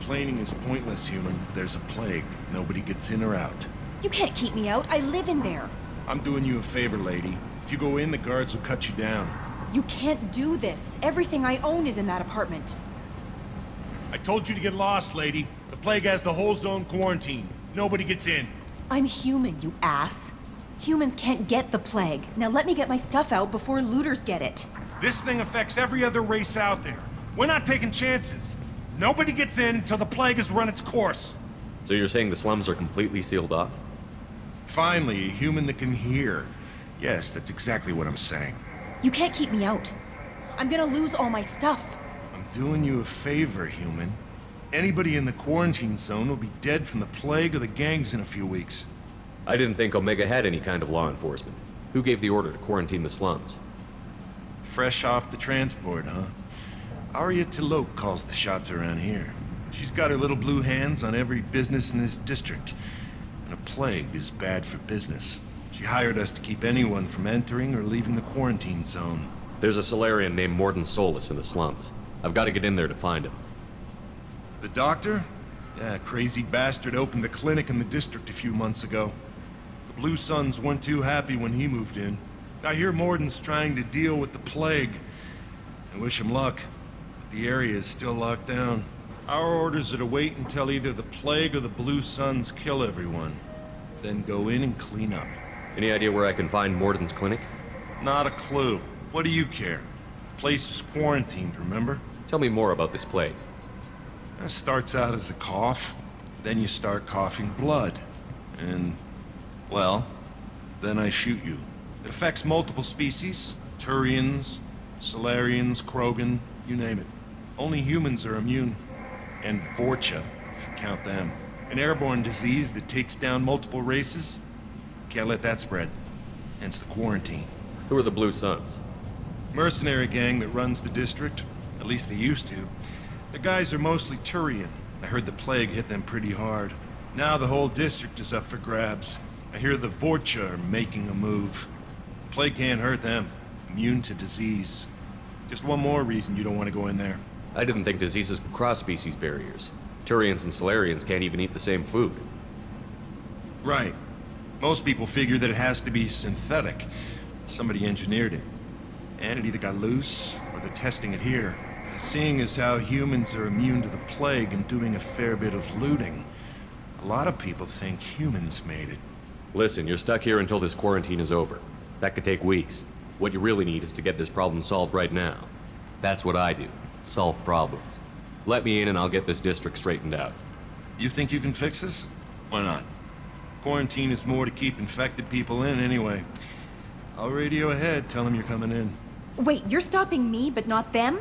complaining is pointless, human. There's a plague. Nobody gets in or out. You can't keep me out. I live in there. I'm doing you a favor, lady. If you go in, the guards will cut you down. You can't do this. Everything I own is in that apartment. I told you to get lost, lady. The plague has the whole zone quarantined. Nobody gets in. I'm human, you ass. Humans can't get the plague. Now let me get my stuff out before looters get it. This thing affects every other race out there. We're not taking chances. Nobody gets in until the plague has run its course. So you're saying the slums are completely sealed off? Finally, a human that can hear. Yes, that's exactly what I'm saying. You can't keep me out. I'm gonna lose all my stuff. I'm doing you a favor, human. Anybody in the quarantine zone will be dead from the plague or the gangs in a few weeks. I didn't think Omega had any kind of law enforcement. Who gave the order to quarantine the slums? Fresh off the transport, huh? Arya Tilok calls the shots around here. She's got her little blue hands on every business in this district. And a plague is bad for business. She hired us to keep anyone from entering or leaving the quarantine zone. There's a Solarian named Morden Solus in the slums. I've got to get in there to find him. The doctor? Yeah, crazy bastard opened a clinic in the district a few months ago. The Blue Suns weren't too happy when he moved in. I hear Morden's trying to deal with the plague. I wish him luck. The area is still locked down. Our orders are to wait until either the plague or the Blue Suns kill everyone. Then go in and clean up. Any idea where I can find Morden's clinic? Not a clue. What do you care? The place is quarantined, remember? Tell me more about this plague. It starts out as a cough. Then you start coughing blood. And, well, then I shoot you. It affects multiple species. Turians, Solarians, Krogan, you name it. Only humans are immune. And Vorcha, if you count them. An airborne disease that takes down multiple races. Can't let that spread. Hence the quarantine. Who are the Blue Suns? Mercenary gang that runs the district. At least they used to. The guys are mostly Turian. I heard the plague hit them pretty hard. Now the whole district is up for grabs. I hear the Vorcha are making a move. Plague can't hurt them. Immune to disease. Just one more reason you don't want to go in there. I didn't think diseases could cross species barriers. Turians and Solarians can't even eat the same food. Right. Most people figure that it has to be synthetic. Somebody engineered it. And it either got loose, or they're testing it here. And seeing as how humans are immune to the plague and doing a fair bit of looting, a lot of people think humans made it. Listen, you're stuck here until this quarantine is over. That could take weeks. What you really need is to get this problem solved right now. That's what I do. Solve problems. Let me in and I'll get this district straightened out. You think you can fix this? Why not? Quarantine is more to keep infected people in anyway. I'll radio ahead, tell them you're coming in. Wait, you're stopping me, but not them?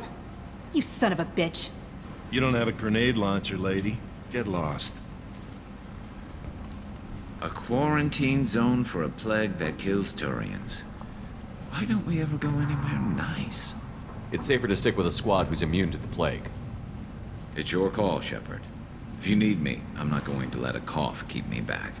You son of a bitch. You don't have a grenade launcher, lady. Get lost. A quarantine zone for a plague that kills Turians. Why don't we ever go anywhere nice? It's safer to stick with a squad who's immune to the plague. It's your call, Shepard. If you need me, I'm not going to let a cough keep me back.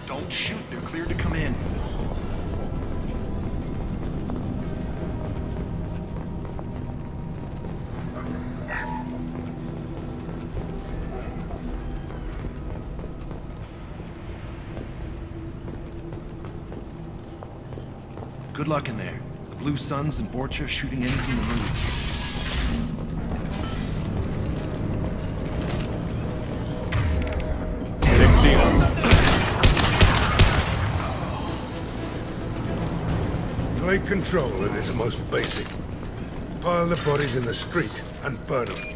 Don't shoot, they're cleared to come in. Good luck in there. The Blue Suns and Vorcha shooting anything that moves. They've seen us. Take control of this most basic. Pile the bodies in the street and burn them.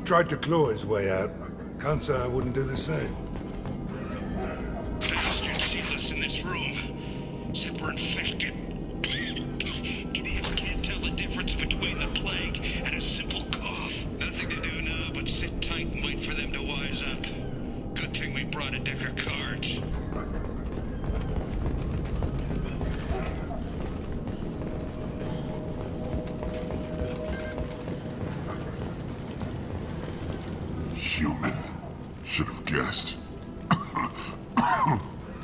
Tried to claw his way out. Can't say I wouldn't do the same. Bastard sees us in this room. Said we're infected. Idiot can't tell the difference between the plague and a simple cough. Nothing to do now but sit tight and wait for them to wise up. Good thing we brought a deck of cards. Human. Should have guessed.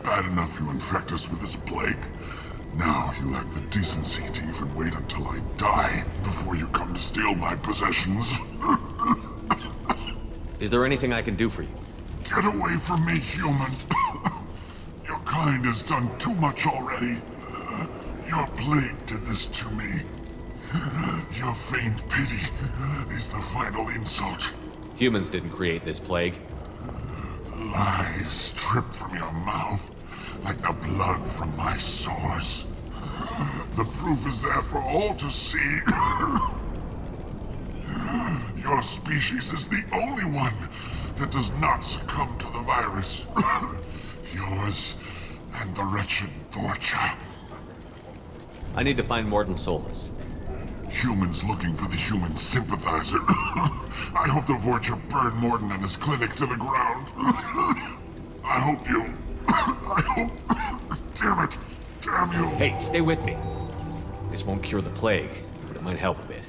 Bad enough you infect us with this plague. Now you lack the decency to even wait until I die before you come to steal my possessions. Is there anything I can do for you? Get away from me, human. Your kind has done too much already. Your plague did this to me. Your feigned pity is the final insult. Humans didn't create this plague. Lies drip from your mouth like the blood from my sores. The proof is there for all to see. Your species is the only one that does not succumb to the virus. Yours and the wretched Vorcha. I need to find Morton Solus. Humans looking for the human sympathizer. I hope the Vorcha burn Morton and his clinic to the ground. I hope you... I hope... Damn it. Damn you. Hey, stay with me. This won't cure the plague, but it might help a bit.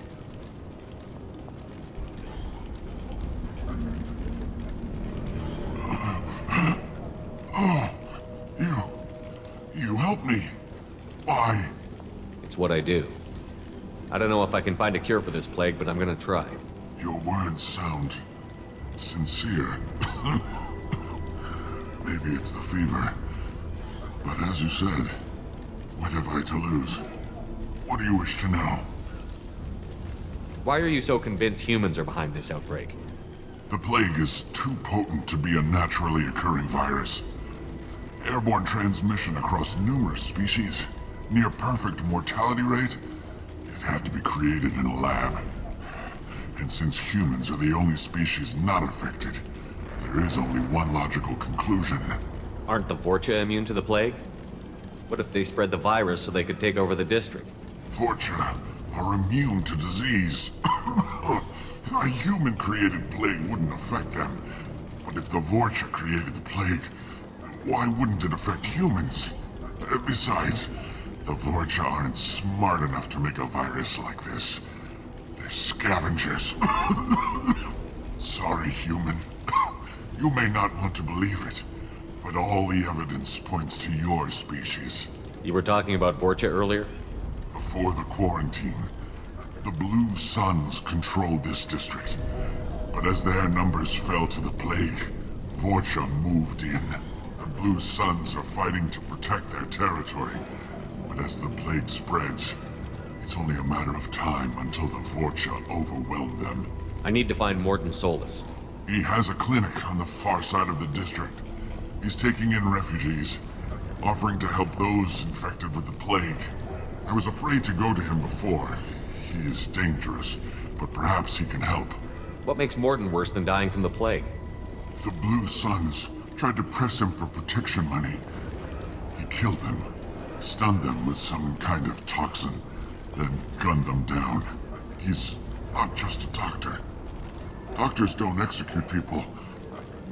You helped me. Why? It's what I do. I don't know if I can find a cure for this plague, but I'm gonna try. Your words sound sincere. Maybe it's the fever. But as you said, what have I to lose? What do you wish to know? Why are you so convinced humans are behind this outbreak? The plague is too potent to be a naturally occurring virus. Airborne transmission across numerous species, near perfect mortality rate. It had to be created in a lab. And since humans are the only species not affected, there is only one logical conclusion. Aren't the Vorcha immune to the plague? What if they spread the virus so they could take over the district? Vorcha are immune to disease. A human-created plague wouldn't affect them. But if the Vorcha created the plague, why wouldn't it affect humans? Besides, the Vorcha aren't smart enough to make a virus like this. They're scavengers. Sorry, human. You may not want to believe it, but all the evidence points to your species. You were talking about Vorcha earlier? Before the quarantine, the Blue Suns controlled this district. But as their numbers fell to the plague, Vorcha moved in. The Blue Suns are fighting to protect their territory. But as the plague spreads, it's only a matter of time until the Vorcha overwhelm them. I need to find Morton Solus. He has a clinic on the far side of the district. He's taking in refugees, offering to help those infected with the plague. I was afraid to go to him before. He is dangerous, but perhaps he can help. What makes Morton worse than dying from the plague? The Blue Suns tried to press him for protection money. He killed them, stunned them with some kind of toxin, then gunned them down. He's not just a doctor. Doctors don't execute people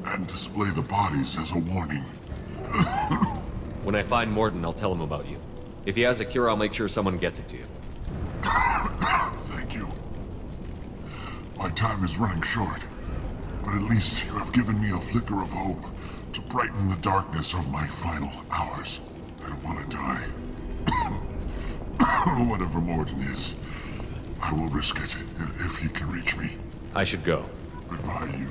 and display the bodies as a warning. When I find Morton, I'll tell him about you. If he has a cure, I'll make sure someone gets it to you. Thank you. My time is running short, but at least you have given me a flicker of hope to brighten the darkness of my final hours. I don't want to die. Whatever Morton is, I will risk it if he can reach me. I should go. Goodbye, you.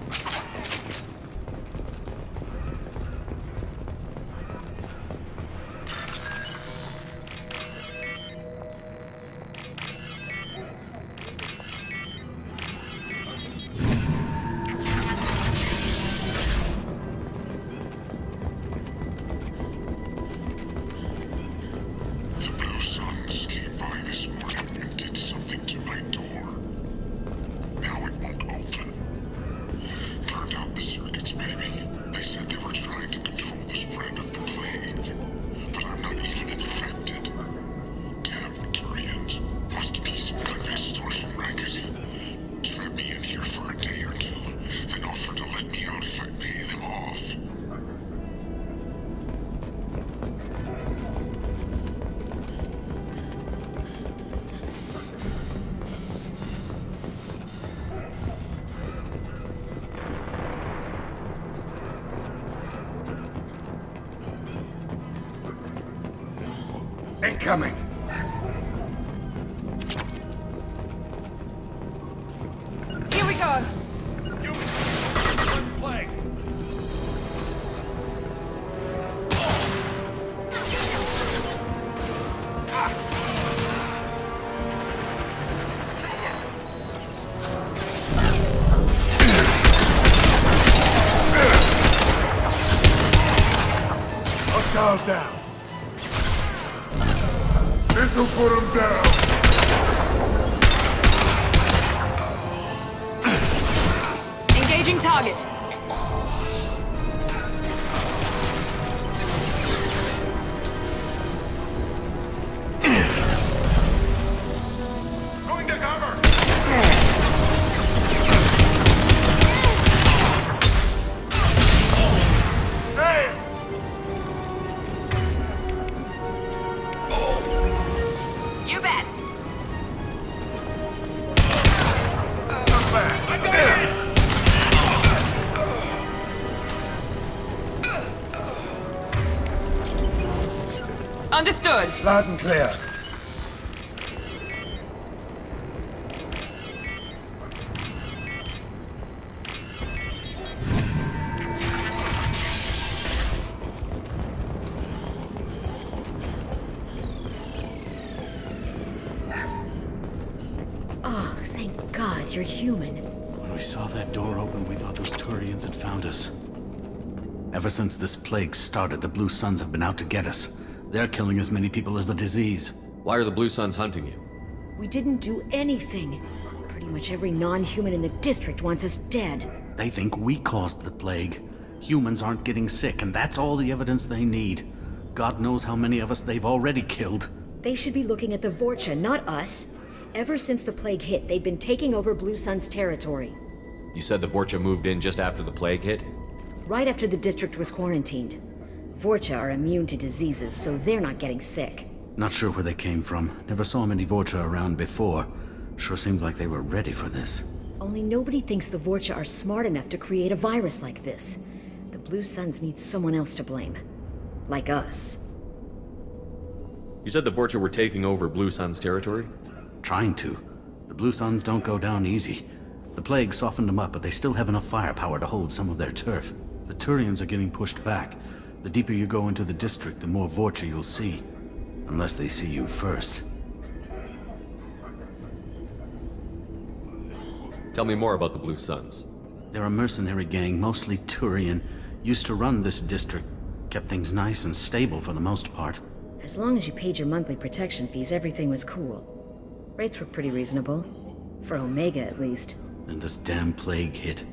The Blue Suns came by this morning and did something to my door. Now it won't open. Turned out the circuits, maybe. They said they were trying to control the spread of the plague. But I'm not even infected. Damn Turians. Must be some kind of extortion racket. Trap me in here for a day or two, then offer to let me out if I pay them off. Incoming! Here we go! Plague! Hostiles down! This'll put him down! Engaging target. Going to cover! You bet. Understood. Loud and clear. Oh, thank God you're human. When we saw that door open, we thought those Turians had found us. Ever since this plague started, the Blue Suns have been out to get us. They're killing as many people as the disease. Why are the Blue Suns hunting you? We didn't do anything. Pretty much every non-human in the district wants us dead. They think we caused the plague. Humans aren't getting sick, and that's all the evidence they need. God knows how many of us they've already killed. They should be looking at the Vorcha, not us. Ever since the plague hit, they've been taking over Blue Sun's territory. You said the Vorcha moved in just after the plague hit? Right after the district was quarantined. Vorcha are immune to diseases, so they're not getting sick. Not sure where they came from. Never saw many Vorcha around before. Sure seemed like they were ready for this. Only nobody thinks the Vorcha are smart enough to create a virus like this. The Blue Suns need someone else to blame. Like us. You said the Vorcha were taking over Blue Sun's territory? Trying to. The Blue Suns don't go down easy. The plague softened them up, but they still have enough firepower to hold some of their turf. The Turians are getting pushed back. The deeper you go into the district, the more Vorcha you'll see. Unless they see you first. Tell me more about the Blue Suns. They're a mercenary gang, mostly Turian. Used to run this district. Kept things nice and stable for the most part. As long as you paid your monthly protection fees, everything was cool. Rates were pretty reasonable. For Omega, at least. Then this damn plague hit.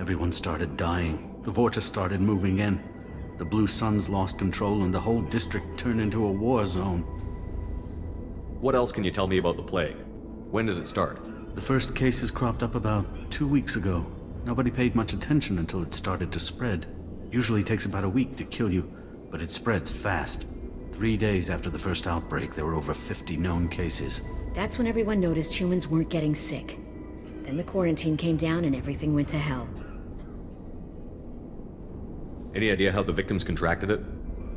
Everyone started dying. The Vorcha started moving in. The Blue Suns lost control and the whole district turned into a war zone. What else can you tell me about the plague? When did it start? The first cases cropped up about 2 weeks ago. Nobody paid much attention until it started to spread. Usually takes about a week to kill you, but it spreads fast. 3 days after the first outbreak, there were over 50 known cases. That's when everyone noticed humans weren't getting sick. Then the quarantine came down and everything went to hell. Any idea how the victims contracted it?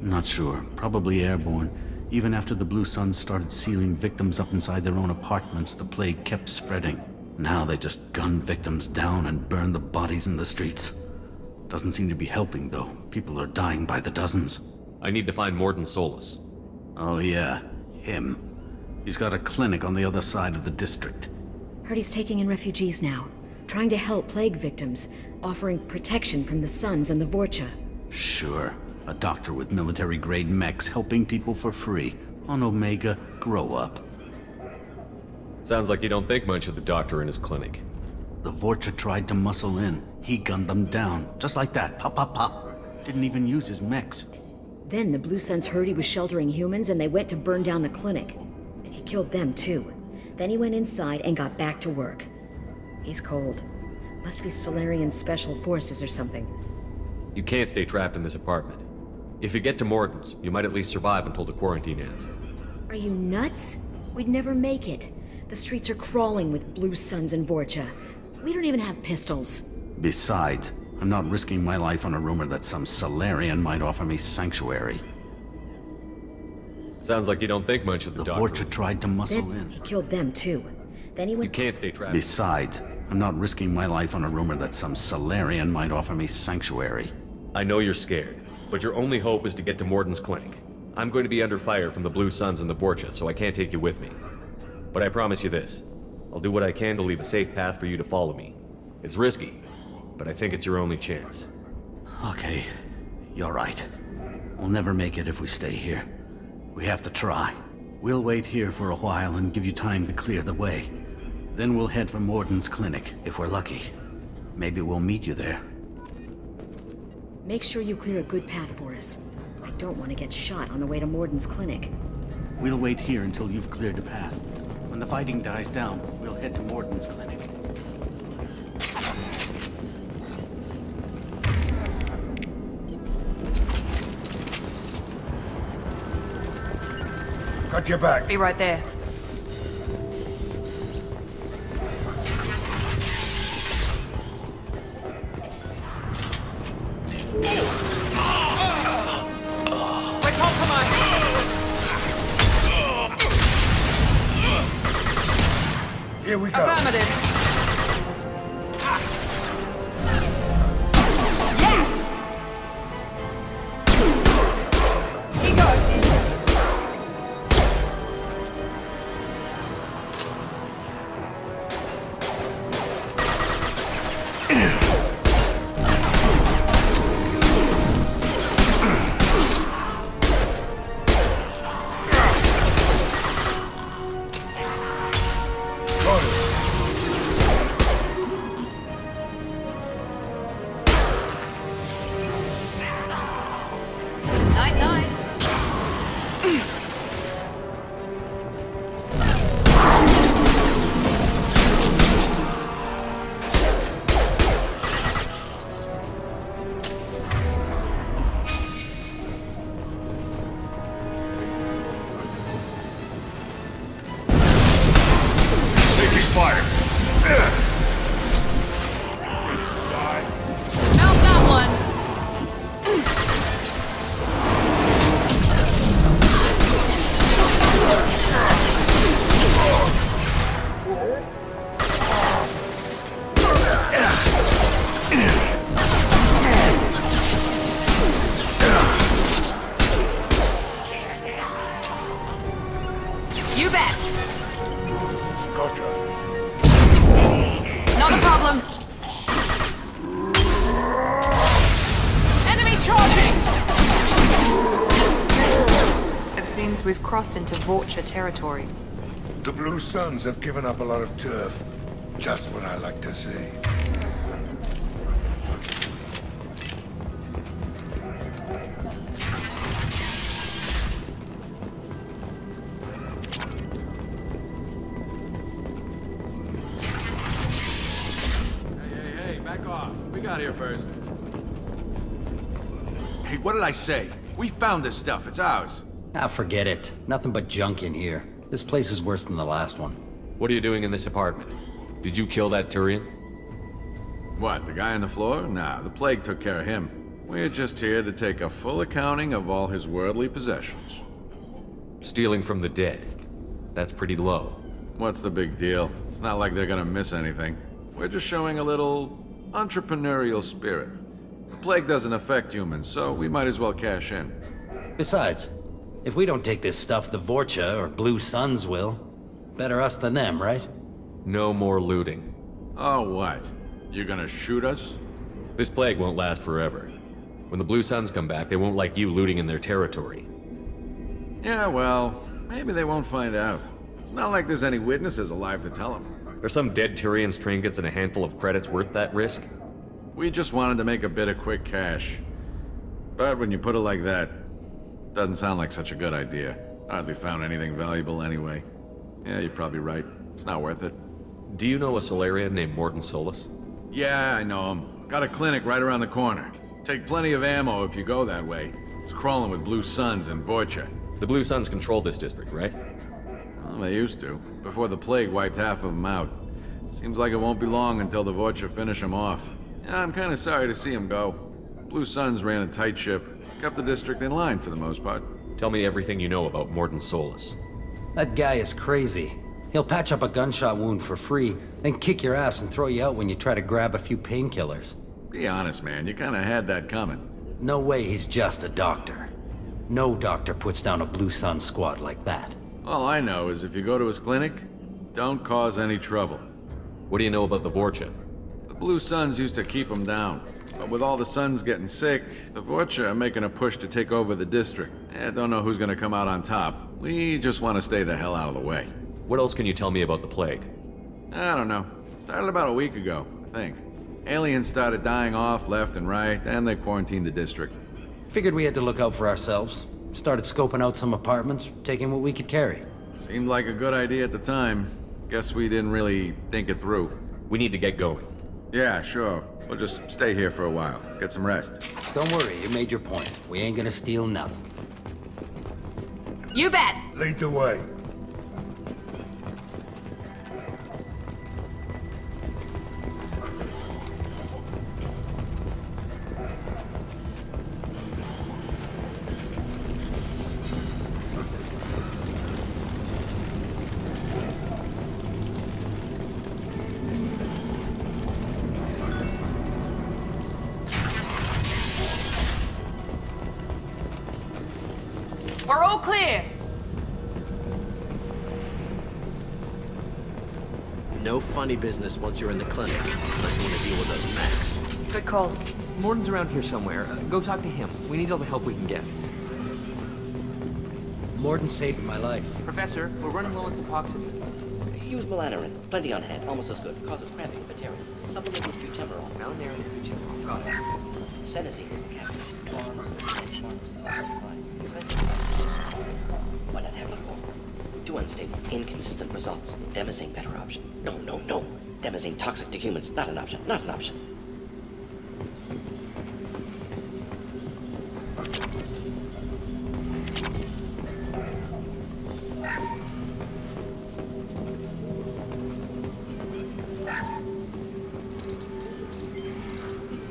Not sure. Probably airborne. Even after the Blue Suns started sealing victims up inside their own apartments, the plague kept spreading. Now they just gun victims down and burn the bodies in the streets. Doesn't seem to be helping, though. People are dying by the dozens. I need to find Morden Solus. Oh yeah, him. He's got a clinic on the other side of the district. Heard he's taking in refugees now, trying to help plague victims, offering protection from the Suns and the Vorcha. Sure. A doctor with military-grade mechs helping people for free. On Omega, grow up. Sounds like you don't think much of the doctor in his clinic. The Vorcha tried to muscle in. He gunned them down, just like that. Pop, pop, pop. Didn't even use his mechs. Then the Blue Suns heard he was sheltering humans and they went to burn down the clinic. He killed them too. Then he went inside and got back to work. He's cold. Must be Solarian Special Forces or something. You can't stay trapped in this apartment. If you get to Morden's, you might at least survive until the quarantine ends. Are you nuts? We'd never make it. The streets are crawling with Blue Suns and Vorcha. We don't even have pistols. Besides, I'm not risking my life on a rumor that some Solarian might offer me sanctuary. Sounds like you don't think much of the The doctor. Vorcha tried to muscle Then in. he killed them too. Then he You went... can't stay trapped. Besides, I'm not risking my life on a rumor that some Solarian might offer me sanctuary. I know you're scared, but your only hope is to get to Morden's clinic. I'm going to be under fire from the Blue Suns and the Vorcha, so I can't take you with me. But I promise you this. I'll do what I can to leave a safe path for you to follow me. It's risky, but I think it's your only chance. Okay, you're right. We'll never make it if we stay here. We have to try. We'll wait here for a while and give you time to clear the way. Then we'll head for Morden's clinic, if we're lucky. Maybe we'll meet you there. Make sure you clear a good path for us. I don't want to get shot on the way to Morden's clinic. We'll wait here until you've cleared the path. When the fighting dies down, we'll head to Morden's clinic. Got your back. Be right there. Here we go. Affirmative. He goes. Night, night. Taking fire. Mount that one. You bet. Gotcha. Not a problem. Enemy charging! It seems we've crossed into Vorcha territory. The Blue Suns have given up a lot of turf. Just what I like to see. Hey, back off. We got here first. Hey, what did I say? We found this stuff. It's ours. Ah, forget it. Nothing but junk in here. This place is worse than the last one. What are you doing in this apartment? Did you kill that Turian? What, the guy on the floor? Nah, the plague took care of him. We're just here to take a full accounting of all his worldly possessions. Stealing from the dead. That's pretty low. What's the big deal? It's not like they're gonna miss anything. We're just showing a little entrepreneurial spirit. The plague doesn't affect humans, so we might as well cash in. Besides, if we don't take this stuff, the Vorcha or Blue Suns will. Better us than them, right? No more looting. Oh, what? You gonna shoot us? This plague won't last forever. When the Blue Suns come back, they won't like you looting in their territory. Yeah, well, maybe they won't find out. It's not like there's any witnesses alive to tell them. Are some dead Turians' trinkets and a handful of credits worth that risk? We just wanted to make a bit of quick cash. But when you put it like that, doesn't sound like such a good idea. Hardly found anything valuable anyway. Yeah, you're probably right. It's not worth it. Do you know a Solarian named Morton Solus? Yeah, I know him. Got a clinic right around the corner. Take plenty of ammo if you go that way. It's crawling with Blue Suns and Vorcha. The Blue Suns control this district, right? Well, they used to, before the plague wiped half of them out. Seems like it won't be long until the Vorcha finish them off. Yeah, I'm kinda sorry to see them go. Blue Suns ran a tight ship, kept the district in line for the most part. Tell me everything you know about Morton Solus. That guy is crazy. He'll patch up a gunshot wound for free, then kick your ass and throw you out when you try to grab a few painkillers. Be honest, man, you kinda had that coming. No way he's just a doctor. No doctor puts down a Blue Sun squad like that. All I know is if you go to his clinic, don't cause any trouble. What do you know about the Vorcha? The Blue Suns used to keep them down. But with all the Suns getting sick, the Vorcha are making a push to take over the district. Don't know who's gonna come out on top. We just want to stay the hell out of the way. What else can you tell me about the plague? I don't know. Started about a week ago, I think. Aliens started dying off left and right, and they quarantined the district. Figured we had to look out for ourselves. Started scoping out some apartments, taking what we could carry. Seemed like a good idea at the time. Guess we didn't really think it through. We need to get going. Yeah, sure. We'll just stay here for a while. Get some rest. Don't worry, you made your point. We ain't gonna steal nothing. You bet. Lead the way. We're all clear. No funny business once you're in the clinic, unless you want to deal with those mechs. Good call. Morton's around here somewhere. Go talk to him. We need all the help we can get. Morton saved my life. Professor, we're running low on Suboxone. Use malanarin. Plenty on hand. Almost as good. Causes cramping in veterans. Supplement with buterol. Malanarin and buterol. Got it. Senesine is the captain. Why not have them all? Too unstable. Inconsistent results. Demazine better option. No, no, no. Demazine toxic to humans. Not an option. Not an option.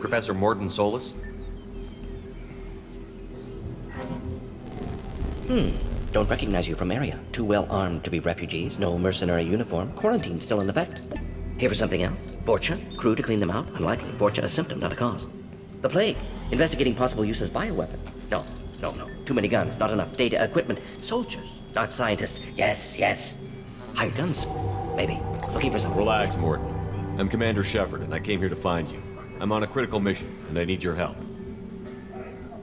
Professor Morton Solus? Don't recognize you from area. Too well armed to be refugees. No mercenary uniform. Quarantine still in effect. Here for something else? Vorcha? Crew to clean them out? Unlikely. Vorcha a symptom, not a cause. The plague. Investigating possible use as bioweapon. No, no, no. Too many guns. Not enough data, equipment. Soldiers, not scientists. Yes, yes. Hired guns. Maybe. Looking for some. Relax, Morton. I'm Commander Shepard, and I came here to find you. I'm on a critical mission, and I need your help.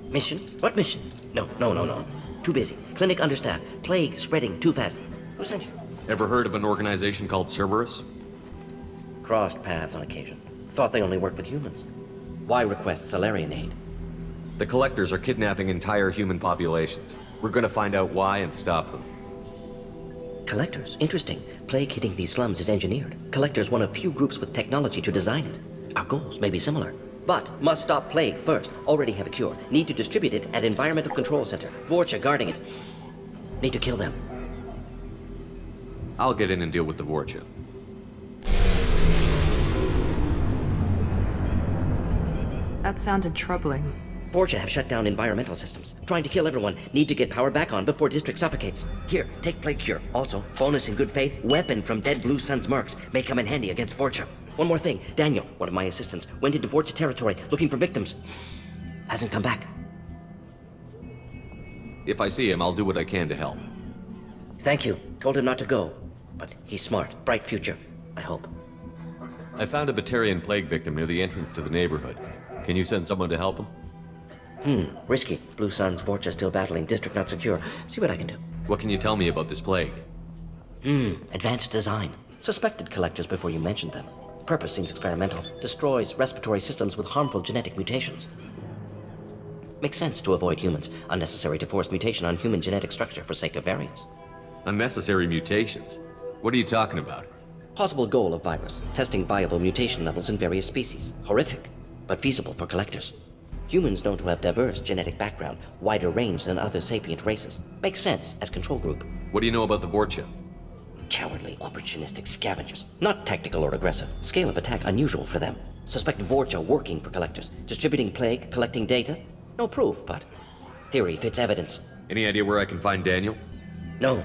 Mission? What mission? No, no, no, no. Too busy. Clinic understaffed. Plague spreading too fast. Who sent you? Ever heard of an organization called Cerberus? crossed paths on occasion. Thought they only worked with humans. Why request Salarian aid? The Collectors are kidnapping entire human populations. We're gonna find out why and stop them. Collectors? Interesting. Plague hitting these slums is engineered. Collectors one of few groups with technology to design it. Our goals may be similar. But must stop plague first. Already have a cure. Need to distribute it at Environmental Control Center. Vorcha guarding it. Need to kill them. I'll get in and deal with the Vorcha. That sounded troubling. Vorcha have shut down environmental systems. Trying to kill everyone. Need to get power back on before District suffocates. Here, take Plague Cure. Also, bonus in good faith, weapon from dead Blue Sun's mercs. May come in handy against Vorcha. One more thing. Daniel, one of my assistants, went into Vorcha territory looking for victims. Hasn't come back. If I see him, I'll do what I can to help. Thank you. Told him not to go. But he's smart. Bright future. I hope. I found a Batarian plague victim near the entrance to the neighborhood. Can you send someone to help him? Risky. Blue Sun's Vorcha still battling. District not secure. See what I can do. What can you tell me about this plague? Advanced design. Suspected collectors before you mentioned them. Purpose seems experimental. Destroys respiratory systems with harmful genetic mutations. Makes sense to avoid humans. Unnecessary to force mutation on human genetic structure for sake of variance. Unnecessary mutations? What are you talking about? Possible goal of virus. Testing viable mutation levels in various species. Horrific, but feasible for collectors. Humans known to have diverse genetic background, wider range than other sapient races. Makes sense as control group. What do you know about the Vorcha? Cowardly, opportunistic scavengers. Not tactical or aggressive. Scale of attack unusual for them. Suspect Vorcha working for collectors. Distributing plague, collecting data. No proof, but theory fits evidence. Any idea where I can find Daniel? No.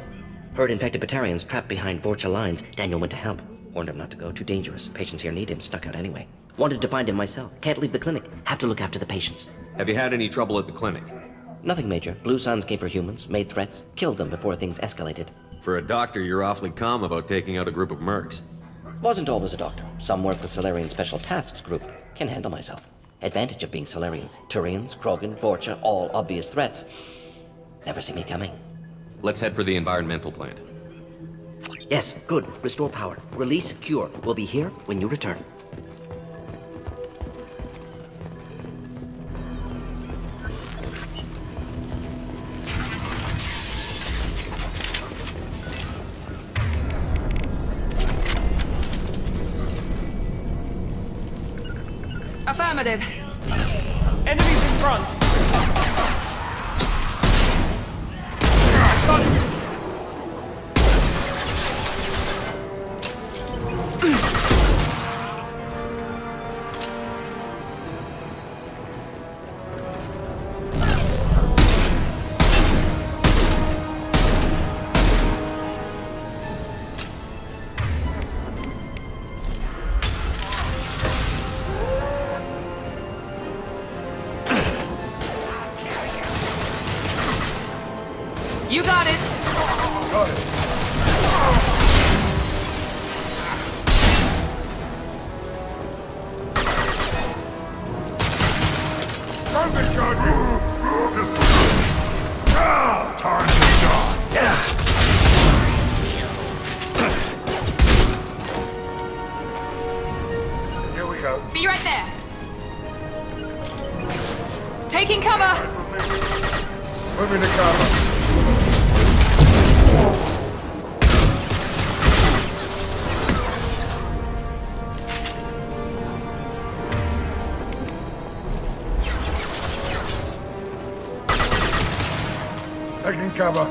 Heard infected Batarians trapped behind Vorcha lines. Daniel went to help. Warned him not to go, too dangerous. Patients here need him, snuck out anyway. Wanted to find him myself. Can't leave the clinic. Have to look after the patients. Have you had any trouble at the clinic? Nothing major. Blue Suns came for humans, made threats, killed them before things escalated. For a doctor, you're awfully calm about taking out a group of mercs. Wasn't always a doctor. Some work with Salarian Special Tasks Group. Can handle myself. Advantage of being Salarian. Turians, Krogan, Vorcha, all obvious threats. Never see me coming. Let's head for the environmental plant. Yes, good. Restore power. Release cure. We'll be here when you return. Affirmative. Enemies in front! You got it. Got it. Thunder charging! Now, time to die! Yeah! Here we go. Be right there. Taking cover. Moving to cover. Taking cover.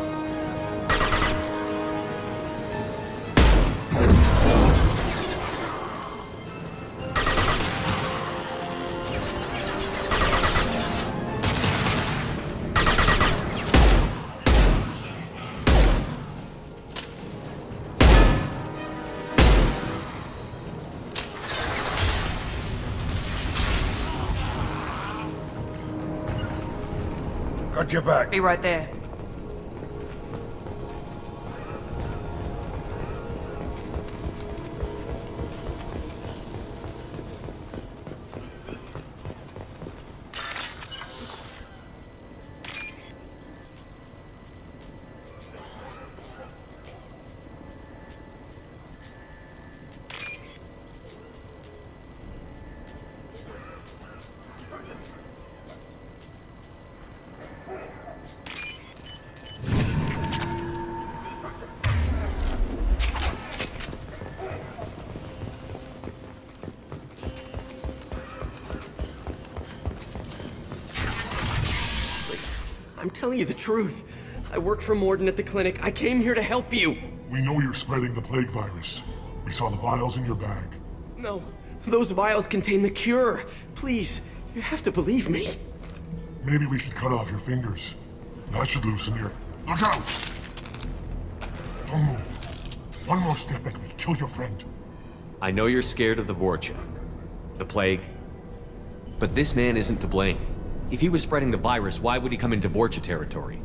Got your back. Be right there. I'm telling you the truth. I work for Morden at the clinic. I came here to help you. We know you're spreading the plague virus. We saw the vials in your bag. No, those vials contain the cure. Please, you have to believe me. Maybe we should cut off your fingers. That should loosen your... Look out! Don't move. One more step and we'll kill your friend. I know you're scared of the Vorcha, the plague, but this man isn't to blame. If he was spreading the virus, why would he come into Vorcha territory?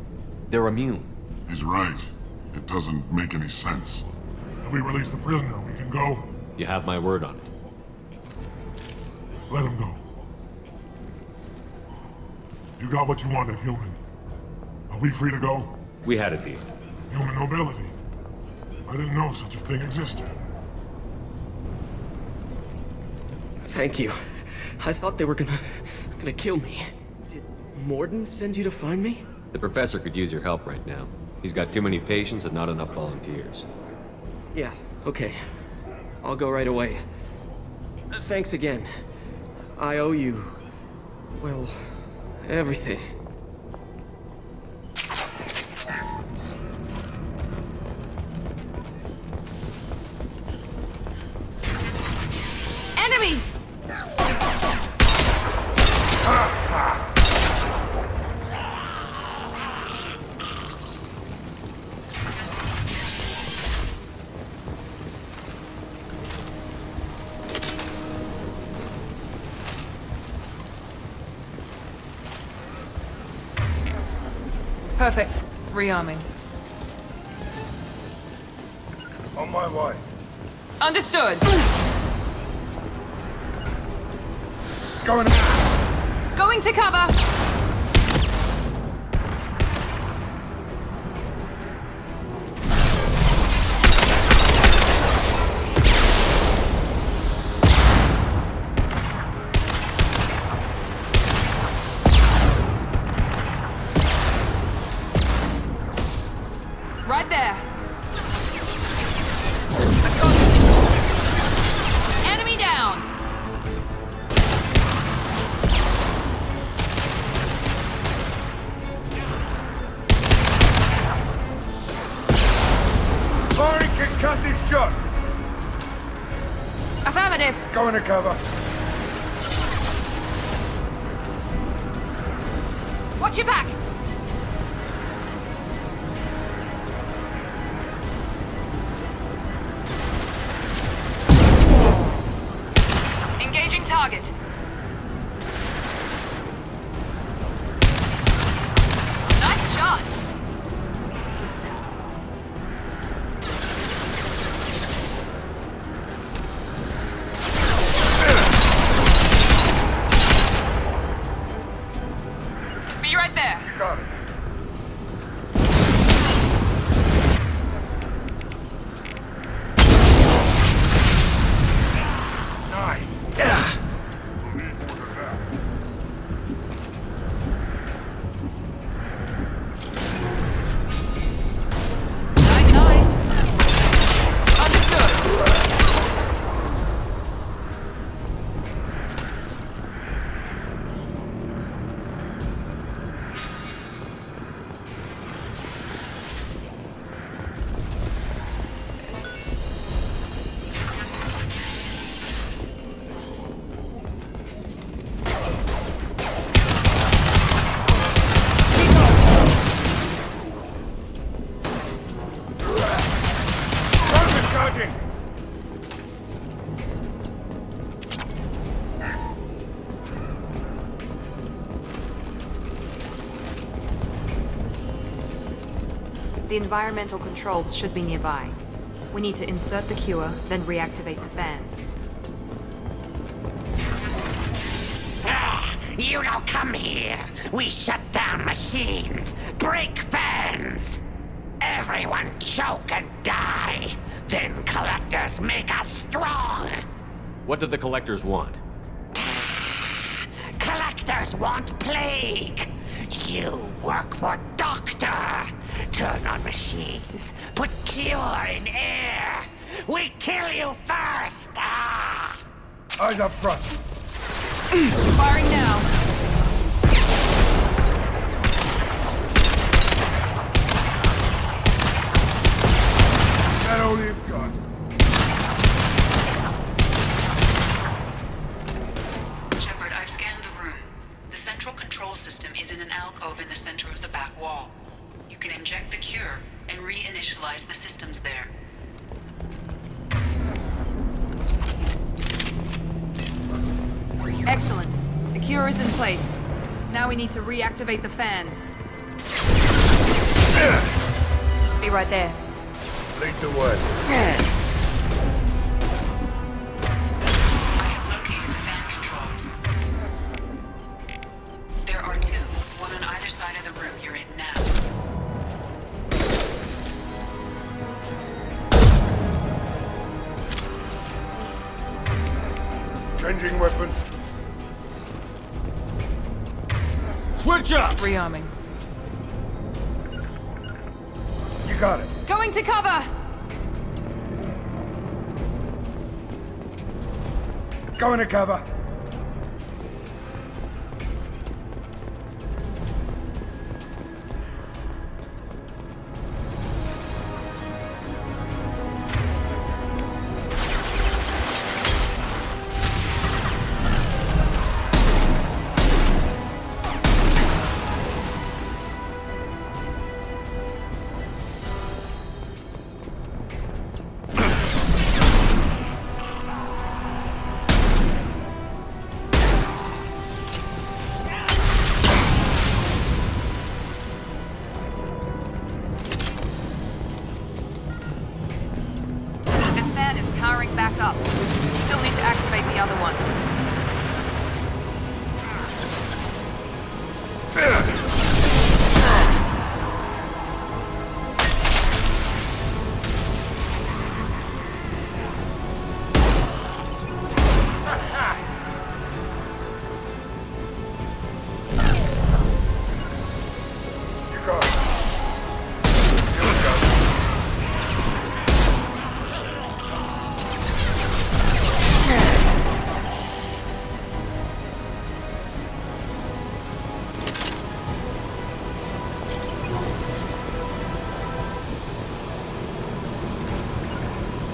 They're immune. He's right. It doesn't make any sense. If we release the prisoner, we can go. You have my word on it. Let him go. You got what you wanted, human. Are we free to go? We had a deal. Human nobility. I didn't know such a thing existed. Thank you. I thought they were gonna kill me. Did Morden send you to find me? The professor could use your help right now. He's got too many patients and not enough volunteers. Yeah, okay. I'll go right away. Thanks again. I owe you... well, everything. Enemies! Perfect. Rearming. On my way. Understood. Going. Going to cover. Right there. Enemy down. Firing concussive shot. Affirmative. Going to cover. Watch your back. Engaging target. Nice shot. Be right there. You got it. Nice. We'll need more than that. Nine. Understood. Charging. The environmental controls should be nearby. We need to insert the cure, then reactivate the fans. You don't come here. We shut down machines, break fans. Everyone choke and die. Then collectors make us strong. What do the collectors want? Collectors want plague. You work for Doctor. Turn on machines. Put cure in air. We kill you first. Eyes up front. Firing now. the center of the back wall. You can inject the cure and reinitialize the systems there. Excellent. The cure is in place. Now we need to reactivate the fans. Be right there. Lead the way. I have located the fan controls. There are two, one on either side of the room you're in now. Changing weapons. Switch up! Rearming. You got it. Going to cover! Going to cover. Powering back up. Still need to activate the other one.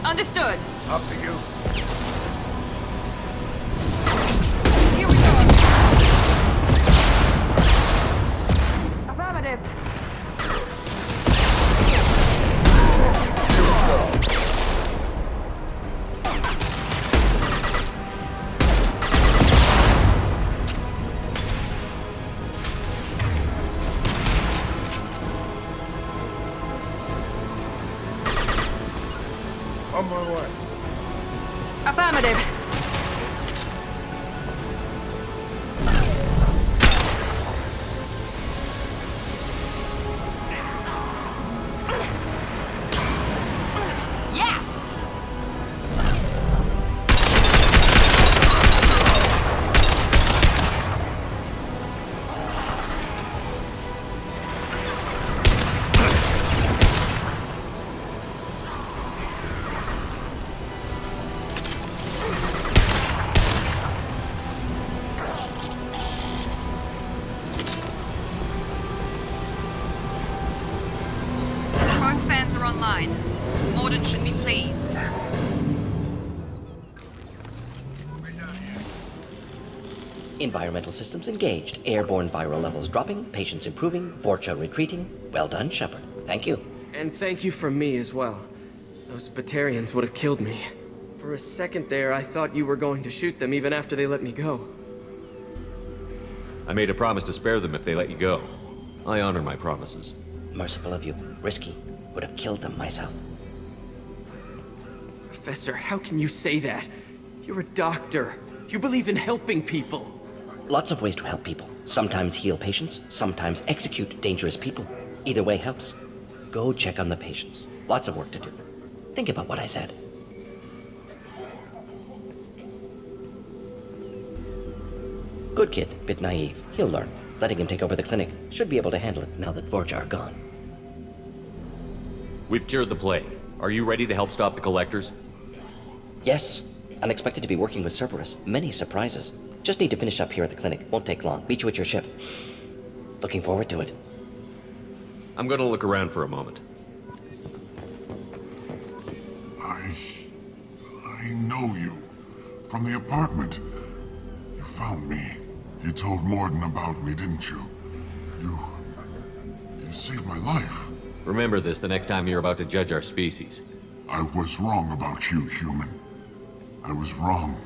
Understood. Up to you. Here we go. Affirmative. On my way. Affirmative. Yes! Both fans are online. Morden should be pleased. Environmental systems engaged. Airborne viral levels dropping. Patients improving. Vorcha retreating. Well done, Shepard. Thank you. And thank you from me as well. Those Batarians would have killed me. For a second there, I thought you were going to shoot them even after they let me go. I made a promise to spare them if they let you go. I honor my promises. Merciful of you. Risky. Would have killed them myself. Professor, how can you say that? You're a doctor. You believe in helping people. Lots of ways to help people. Sometimes heal patients, sometimes execute dangerous people. Either way helps. Go check on the patients. Lots of work to do. Think about what I said. Good kid, bit naive. He'll learn. Letting him take over the clinic. Should be able to handle it now that Vorcha are gone. We've cured the plague. Are you ready to help stop the collectors? Yes. Unexpected to be working with Cerberus. Many surprises. Just need to finish up here at the clinic. Won't take long. Meet you at your ship. Looking forward to it. I'm gonna look around for a moment. I know you. From the apartment. You found me. You told Morden about me, didn't you? saved my life. Remember this the next time you're about to judge our species. I was wrong about you, human. I was wrong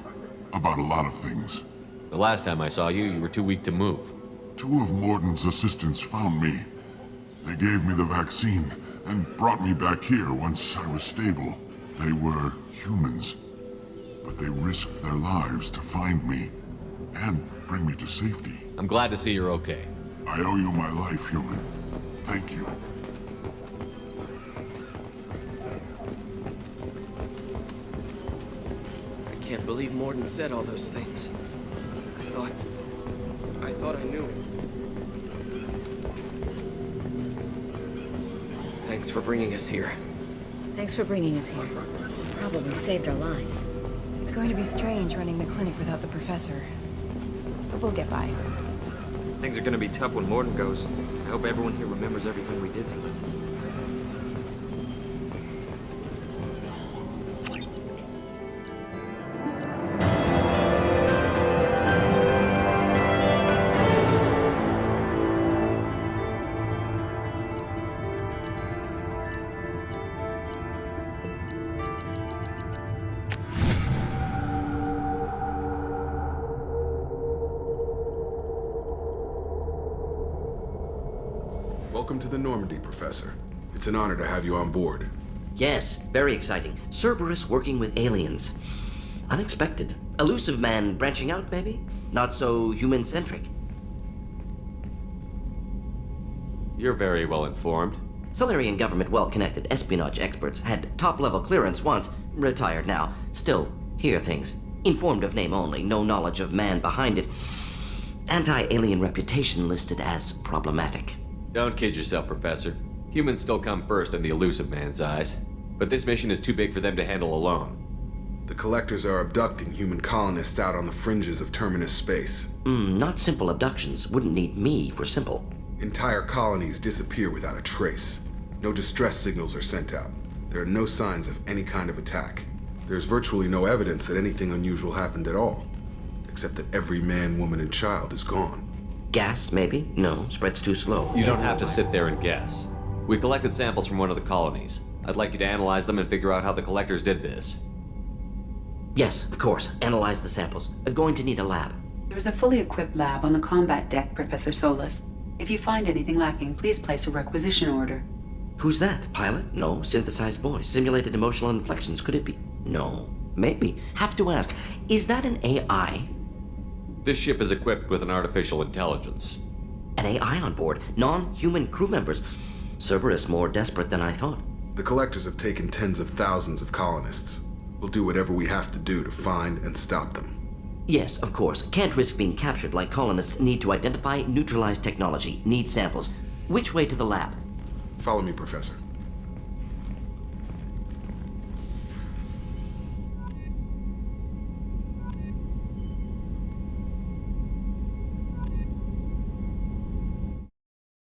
about a lot of things. The last time I saw you, you were too weak to move. 2 of Morden's assistants found me. They gave me the vaccine and brought me back here once I was stable. They were humans, but they risked their lives to find me and bring me to safety. I'm glad to see you're okay. I owe you my life, human. Thank you. I can't believe Morden said all those things. I thought I knew him. Thanks for bringing us here. Thanks for bringing us here. Probably saved our lives. It's going to be strange running the clinic without the professor. But we'll get by. Things are gonna be tough when Morden goes. I hope everyone here remembers everything we did for them. Welcome to the Normandy, Professor. It's an honor to have you on board. Yes, very exciting. Cerberus working with aliens. Unexpected. Elusive man branching out, maybe? Not so human-centric. You're very well informed. Solarian government well-connected espionage experts had top-level clearance once, retired now. Still, hear things. Informed of name only, no knowledge of man behind it. Anti-alien reputation listed as problematic. Don't kid yourself, Professor. Humans still come first in the elusive man's eyes. But this mission is too big for them to handle alone. The Collectors are abducting human colonists out on the fringes of Terminus space. Not simple abductions. Wouldn't need me for simple. Entire colonies disappear without a trace. No distress signals are sent out. There are no signs of any kind of attack. There's virtually no evidence that anything unusual happened at all. Except that every man, woman, and child is gone. Gas, maybe? No, spreads too slow. You don't have to sit there and guess. We collected samples from one of the colonies. I'd like you to analyze them and figure out how the Collectors did this. Yes, of course. Analyze the samples. Going to need a lab. There's a fully equipped lab on the combat deck, Professor Solus. If you find anything lacking, please place a requisition order. Who's that? Pilot? No. Synthesized voice. Simulated emotional inflections. Could it be? No. Maybe. Have to ask. Is that an AI? This ship is equipped with an artificial intelligence. An AI on board? Non-human crew members? Cerberus more desperate than I thought. The Collectors have taken tens of thousands of colonists. We'll do whatever we have to do to find and stop them. Yes, of course. Can't risk being captured like colonists need to identify, neutralize technology, need samples. Which way to the lab? Follow me, Professor.